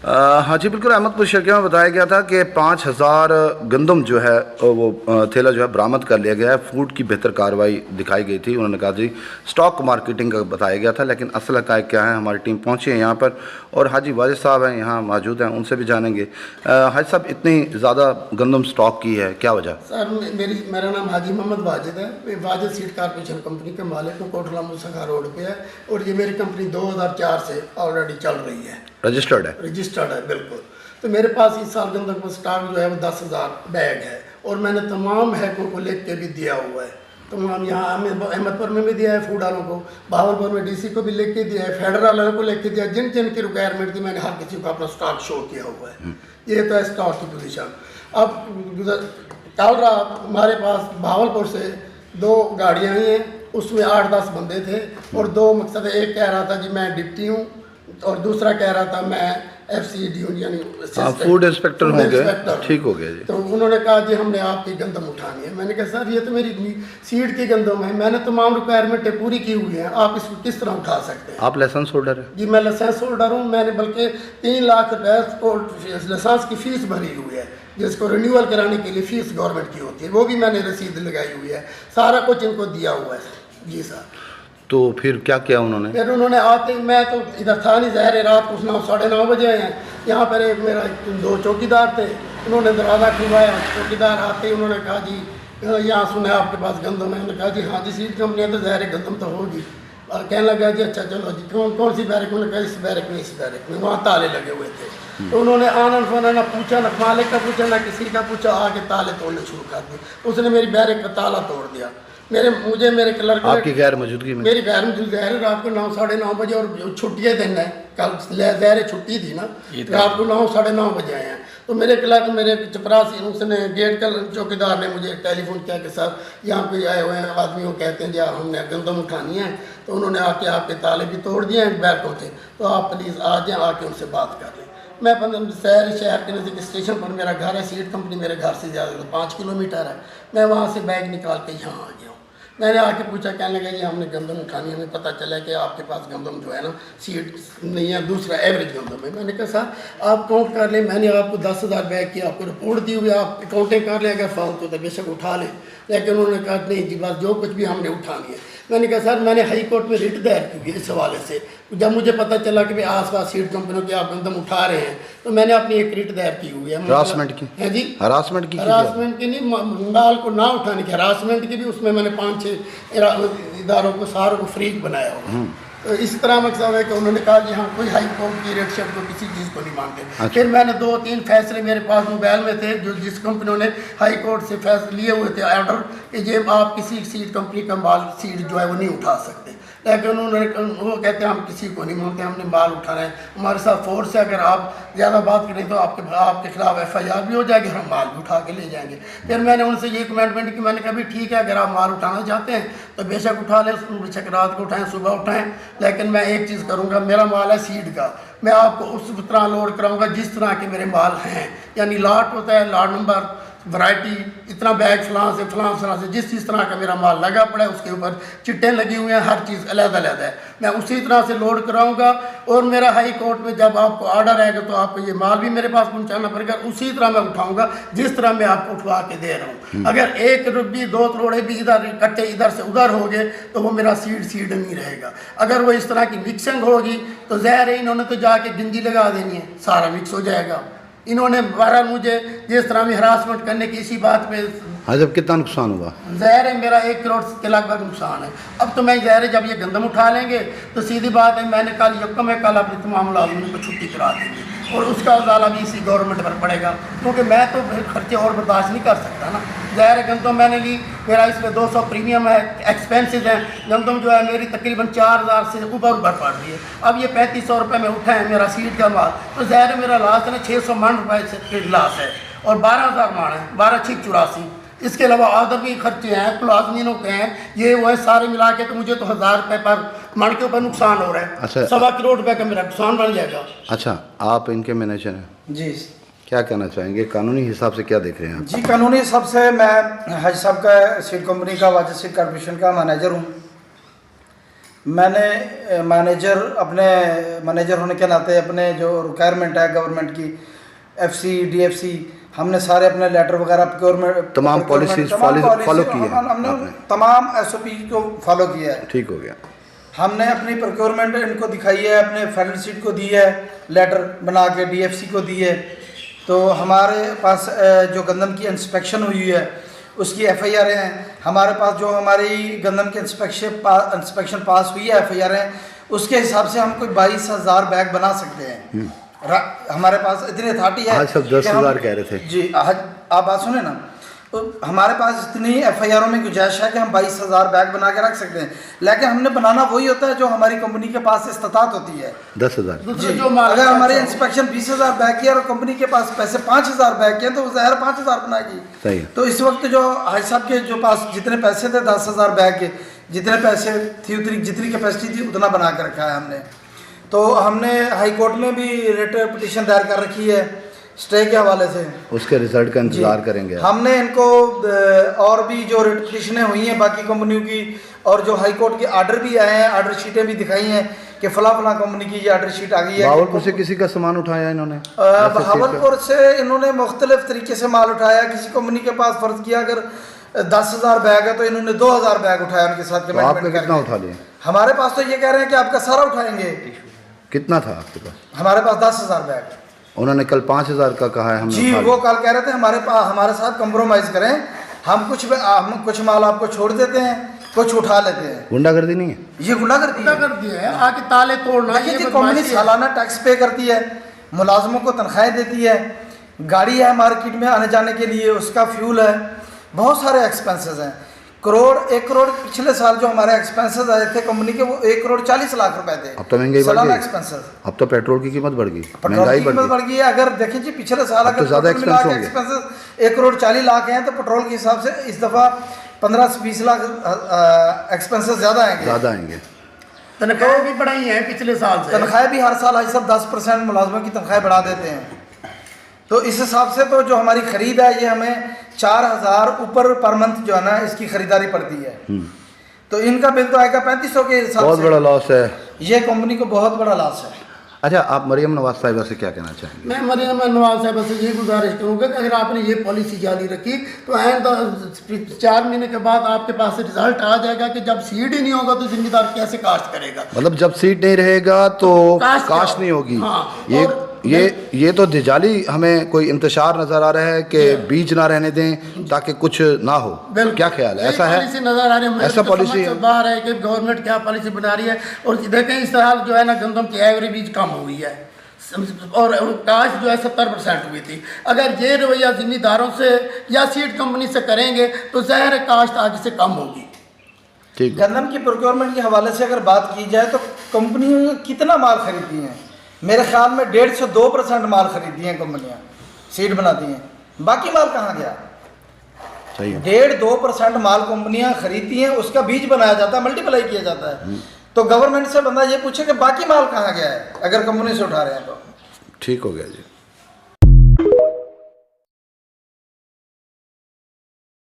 हाँ जी बिल्कुल। अहमदपुर शर्किया में बताया गया था कि 5,000 गंदम जो है वो थैला जो है बरामद कर लिया गया है। फूड की बेहतर कार्रवाई दिखाई गई थी। उन्होंने कहा जी स्टॉक मार्केटिंग का बताया गया था, लेकिन असल हक़ाइक़ क्या है। हमारी टीम पहुंची है यहाँ पर और हाजी वाजिद साहब हैं यहाँ मौजूद हैं, उनसे भी जानेंगे। हाजी साहब, इतनी ज़्यादा गंदम स्टॉक की है, क्या वजह? सर मेरा नाम हाजी मोहम्मद वाजिद है। मैं वाजिद सीड कारपोरेशन कंपनी के मालिक हूँ। कोटला मुसखा रोड पे है और ये मेरी कंपनी 2004 से ऑलरेडी चल रही है। रजिस्टर्ड है? रजिस्टर्ड है बिल्कुल। तो मेरे पास इस साल गंदम का स्टॉक जो है वो 10,000 बैग है और मैंने तमाम हैकों को लिख के भी दिया हुआ है। तमाम यहाँ अहमदपुर में भी दिया है, फूड वालों को, भावलपुर में डीसी को भी लिख के दिया है, फेडरल वालों को लिख के दिया। जिन जिन की रिक्वायरमेंट थी मैंने हर किसी को अपना स्टॉक शो किया हुआ है। ये तो है स्टॉक की पोजीशन। अब कल रात हमारे पास भावलपुर से 2 गाड़ियाँ आई हैं, उसमें 8-10 बंदे थे और 2 मकसद है। एक कह रहा था जी मैं डिप्टी हूँ और दूसरा कह रहा था मैं FCD हूँ, यानी फूड इंस्पेक्टर होंगे। ठीक हो गया जी। तो उन्होंने कहा जी हमने आपकी गंदम उठानी है। मैंने कहा सर ये तो मेरी सीड की गंदम है, मैंने तमाम रिक्वायरमेंटें पूरी की हुई हैं, आप इसको किस तरह उठा सकते हैं? आप लाइसेंस होल्डर हैं? जी मैं लाइसेंस होल्डर हूँ। मैंने बल्कि 3 लाख रुपये लाइसेंस की फ़ीस भरी हुई है, जिसको रिन्यूअल कराने के लिए फ़ीस गवर्नमेंट की होती है, वो भी मैंने रसीद लगाई हुई है। सारा कुछ इनको दिया हुआ है जी सर। तो फिर क्या किया उन्होंने? फिर उन्होंने आते, मैं तो इधर था नहीं, ज़ाहिर है रात कुछ 9-9:30 बजे आए हैं। यहाँ पर एक मेरा 2 चौकीदार थे, उन्होंने दरवाज़ा खुलवाया। चौकीदार आते ही उन्होंने कहा जी यहाँ सुना आपके पास गंदम है। उन्होंने कहा जी हाँ जी सीड कंपनी है तो ज़ाहिर है गंदम तो होगी। और कहने लगा जी अच्छा चलो जी कौन सी बैरक? उन्होंने कहा इस बैरक में, इस बैरक में। वहाँ ताले लगे हुए थे। तो उन्होंने आनंद फाना ना पूछा, ना मालिक का पूछा, ना किसी का पूछा, आके ताले तोड़ने शुरू कर दिए। उसने मेरी बैरक का ताला तोड़ दिया। मेरे क्लर्क आपकी गैर मौजूदगी में? मेरी गैर मौजूदगी है। रात को 9-9:30 बजे और छुट्टियाँ दिन है, कल ज़ाहिर छुट्टी थी ना, रात को 9-9:30 बजे आए हैं। तो मेरे क्लर्क, मेरे चपरासी, उसने गेट का चौकीदार ने मुझे टेलीफोन किया कि सर यहाँ कोई आए हुए हैं आदमी, वो कहते हैं जी हमने गंदम उठानी है। तो उन्होंने आके आपके ताले भी तोड़ दिए हैं बैरकों से, तो आप प्लीज़ आ जाएँ, आके उनसे बात कर लें। मैं शहर के नज़दीक स्टेशन पर मेरा घर है। सीड कंपनी मेरे घर से ज़्यादा 5 किलोमीटर है। मैं वहाँ से बैग निकाल के यहाँ आ गया हूँ। मैंने आके पूछा, कहने लगा जी हमने गंदम उठानी, हमें पता चला कि आपके पास गंदम जो है ना सीड नहीं है, दूसरा एवरेज गंदम है। मैंने कहा सर आप काउंट कर लें, मैंने आपको 10,000 बैग की आपको रिपोर्ट दी हुई, आप काउंटिंग कर लें, अगर फालतू तो बेशक उठा लें। लेकिन उन्होंने कहा नहीं जी बस जो कुछ भी हमने उठानी है। मैंने कहा सर मैंने हाई कोर्ट में रिट दायर की हुई है इस हवाले से। जब मुझे पता चला कि भाई आस-पास सीड कंपनियों की आप गंदम उठा रहे हैं, तो मैंने अपनी एक रिट दायर की हुई है। हरासमेंट की है जी? हरासमेंट की नहीं, माल को ना उठाने की, हरासमेंट की भी। उसमें मैंने 5-6 इदारों को सारों को फ्रीज बनाया हुआ। तो इस तरह मकसद है कि उन्होंने कहा कि हम कोई हाई कोर्ट की रेट शब्द को किसी चीज़ को नहीं मानते। अच्छा। फिर मैंने 2-3 फैसले मेरे पास मोबाइल में थे, जो जिस कंपनियों ने हाई कोर्ट से फैसले लिए हुए थे ऑर्डर कि ये आप किसी सीड कंपनी का माल सीड जो है वो नहीं उठा सकते। लेकिन उन्होंने वो कहते हैं हम किसी को नहीं मानते, हमने माल उठाना है, हमारे साथ फोर्स है, अगर आप ज़्यादा बात करें तो आपके खिलाफ FIR भी हो जाएगी, हम माल भी उठा के ले जाएंगे। फिर मैंने उनसे ये कमेंटमेंट की, मैंने कहा भी ठीक है अगर आप माल उठाना चाहते हैं तो बेशक उठा लें, बेशक रात को उठाएं, सुबह उठाएं, लेकिन मैं एक चीज़ करूँगा, मेरा माल है सीड का, मैं आपको उस तरह लोड कराऊँगा जिस तरह के मेरे माल हैं। यानी लाट होता है, लाट नंबर, वैरायटी, इतना बैग फलां से जिस तरह का मेरा माल लगा पड़ा है उसके ऊपर चिट्टें लगी हुई हैं, हर चीज़ अलग-अलग है। मैं उसी तरह से लोड कराऊंगा और मेरा हाई कोर्ट में जब आपको ऑर्डर आएगा तो आपको ये माल भी मेरे पास पहुंचाना पड़ेगा। उसी तरह मैं उठाऊंगा जिस तरह मैं आपको उठवा के दे रहा हूँ। अगर 1 रुपये 2 करोड़े भी इधर कट्टे इधर से उधर हो गए तो वो मेरा सीड नहीं रहेगा। अगर वो इस तरह की मिक्सिंग होगी तो ज़ाहिर है इन्होंने तो जाके गिंजी लगा देनी है, सारा मिक्स हो जाएगा। इन्होंने बहरहाल मुझे जिस तरह में हरासमेंट करने की इसी बात पे। हाँ, जब कितना नुकसान हुआ? ज़ाहिर है मेरा 1 करोड़ के लगभग नुकसान है। अब तो मैं ज़ाहिर है जब ये गंदम उठा लेंगे तो सीधी बात है, मैंने कल यकम है कल अपने तमाम मुलाजिमों को छुट्टी करा देंगे और उसका उजाला भी इसी गवर्नमेंट पर पड़ेगा, क्योंकि मैं तो खर्चे और बर्दाश्त नहीं कर सकता ना। ज़ाहिर है गंदम मैंने ली, मेरा इसमें 200 प्रीमियम है, एक्सपेंसेस हैं। गंदम जो है मेरी तकरीबन 4,000 से ऊपर पड़ रही है। अब ये 3500 रुपये में उठा है मेरा सीड का माल, तो ज़ाहिर है मेरा लास्ट है ना 600 मन रुपये से लाश है और 12,000 मान है, 12,684। इसके अलावा अदर भी खर्चे हैं, प्लाजमीनों के हैं, ये वो है, सारे मिला के तो मुझे तो 1000 रुपये पर मन के ऊपर नुकसान हो रहा है। अच्छा, 1.25 करोड़ रुपये का मेरा नुकसान बन जाएगा। अच्छा, आप इनके मैनेजर हैं जी, क्या कहना चाहेंगे? कानूनी हिसाब से क्या देख रहे हैं आप? जी कानूनी हिसाब से मैं हज साहब का सीड कंपनी का वाजिद सीड कॉर्पोरेशन का मैनेजर हूँ। मैंने अपने मैनेजर होने के नाते अपने जो रिक्वायरमेंट है गवर्नमेंट की, एफसी डीएफसी, हमने सारे अपने लेटर वगैरह प्रोक्योरमेंट तमाम पॉलिसीज फॉलो की है हमने आपने? तमाम एसओपी को फॉलो किया है। ठीक हो गया। हमने अपनी प्रोक्योरमेंट इनको दिखाई है, अपने फेडरल सीट को दी है, लेटर बना के डीएफसी को दी है। तो हमारे पास जो गंदम की इंस्पेक्शन हुई है उसकी एफआईआर हैं हमारे पास, जो हमारी गंदम की इंस्पेक्शन पास हुई है एफआईआर हैं, उसके हिसाब से हम कोई 22,000 बैग बना सकते हैं। हमारे पास इतनी अथॉरिटी है। आज सब 10,000 कह रहे थे जी। आज आप बात सुने ना, तो हमारे पास इतनी एफआईआर में गुंजाइश है कि हम 22,000 बैग बना के रख सकते हैं, लेकिन हमने बनाना वही होता है जो हमारी कंपनी के पास इस्तात होती है। 10,000 जी। अगर हमारे इंस्पेक्शन 20,000 बैग की और कंपनी के पास पैसे 5,000 बैग के तो ज़ाहिर 5,000 बनाएगी। सही। तो इस वक्त जो हाजी साहब के जो पास जितने पैसे थे 10,000 बैग के, जितने पैसे थी उतनी जितनी कैपेसिटी थी उतना बना के रखा है हमने। तो हमने हाई कोर्ट में भी रिट पिटीशन दायर कर रखी है स्टे के हवाले से, उसके रिजल्ट का इंतजार करेंगे। हमने इनको और भी जो रिट पिटीशनें हुई हैं बाकी कंपनियों की और जो हाई कोर्ट के आर्डर भी आए हैं, आर्डर शीटें भी दिखाई हैं कि फला कंपनी की ये आर्डर शीट आ गई है। बहावलपुर से किसी का सामान उठाया इन्होंने? बहावलपुर से इन्होंने मुख्तलिफ तरीके से माल उठाया। किसी कंपनी के पास फर्ज किया अगर 10,000 बैग है तो इन्होंने 2,000 बैग उठाया उनके साथ। तो आपका कितना उठा लिया? हमारे पास तो ये कह रहे हैं कि आपका सारा उठाएंगे। कितना था आपके पास? हमारे पास 10,000 बैग। उन्होंने कल 5,000 का कहा है हमने। जी, वो कल कह रहे थे हमारे साथ कंप्रोमाइज करें, हम कुछ माल आपको छोड़ देते हैं, कुछ उठा लेते हैं। गुंडागर्दी नहीं है ये गुंडागर्दी है। आके ताले तोड़ना। देखिए कंपनी सालाना टैक्स पे करती है, मुलाजमों को तनख्वाहें देती है, गाड़ी है मार्केट में आने जाने के लिए, उसका फ्यूल है, बहुत सारे एक्सपेंसेस हैं। 1 करोड़ पिछले साल जो हमारे एक्सपेंसेस आए थे कंपनी के वो 1,40,00,000 रुपए थे। अब तो महंगाई बढ़ गई। एक्सपेंसेस अब तो पेट्रोल की कीमत बढ़ गई, महंगाई बढ़ गई है। अगर देखें जी पिछले साल अगर ज़्यादा एक्सपेंसेस 1,40,00,000 हैं तो पेट्रोल के हिसाब से इस दफ़ा 15 से 20 लाख एक्सपेंसेस ज़्यादा आएंगे। तनख्वाहें भी बढ़ाई हैं पिछले साल से। तनख्वाहें भी हर साल सब 10% मुलाजमों की तनख्वाहें बढ़ा देते हैं। तो इस हिसाब से तो जो हमारी खरीद है ये हमें 4,000 ऊपर पर मंथ जो है ना इसकी खरीदारी पड़ती है। तो इनका बिल तो आएगा 3500 के हिसाब से। बहुत बड़ा लॉस है ये कंपनी को, बहुत बड़ा लॉस है। अच्छा, आप मरियम नवाज साहिबा से क्या कहना चाहेंगे? मैं मरियम नवाज साहब से ये गुजारिश करूँगा कि अगर आपने ये पॉलिसी जारी रखी तो आइंदा 4 महीने के बाद आपके पास रिजल्ट आ जाएगा कि जब सीड ही नहीं होगा तो जिम्मेदार कैसे काश्त करेगा। मतलब जब सीट नहीं रहेगा तो काश्त नहीं होगी। हाँ, ये तो दिजाली हमें कोई इंतशार नजर आ रहा है कि बीज ना रहने दें ताकि कुछ ना हो। क्या ख्याल है? ऐसा है नजर आ रहा है, ऐसा पॉलिसी बाहर है कि गवर्नमेंट क्या पॉलिसी बना रही है। और देखें इस साल जो है ना गंदम की एवरेज कम हुई है और काश्त जो है 70% हुई थी। अगर ये रवैया जिम्मेदारों से या सीड कंपनी से करेंगे तो ज़ाहिर है काश्त आगे से कम होगी। ठीक। गंदम की प्रोक्योरमेंट के हवाले से अगर बात की जाए तो कंपनियाँ कितना माल खरीदती हैं? मेरे ख्याल में 1.5 से 2% माल खरीदती हैं कंपनियाँ, सीड बनाती हैं। बाकी माल कहाँ गया? सही है। 1.5-2% माल कंपनियाँ खरीदती हैं, उसका बीज बनाया जाता है, मल्टीप्लाई किया जाता है। तो गवर्नमेंट से बंदा ये पूछे कि बाकी माल कहाँ गया है अगर कंपनी से उठा रहे हैं तो। ठीक हो गया जी।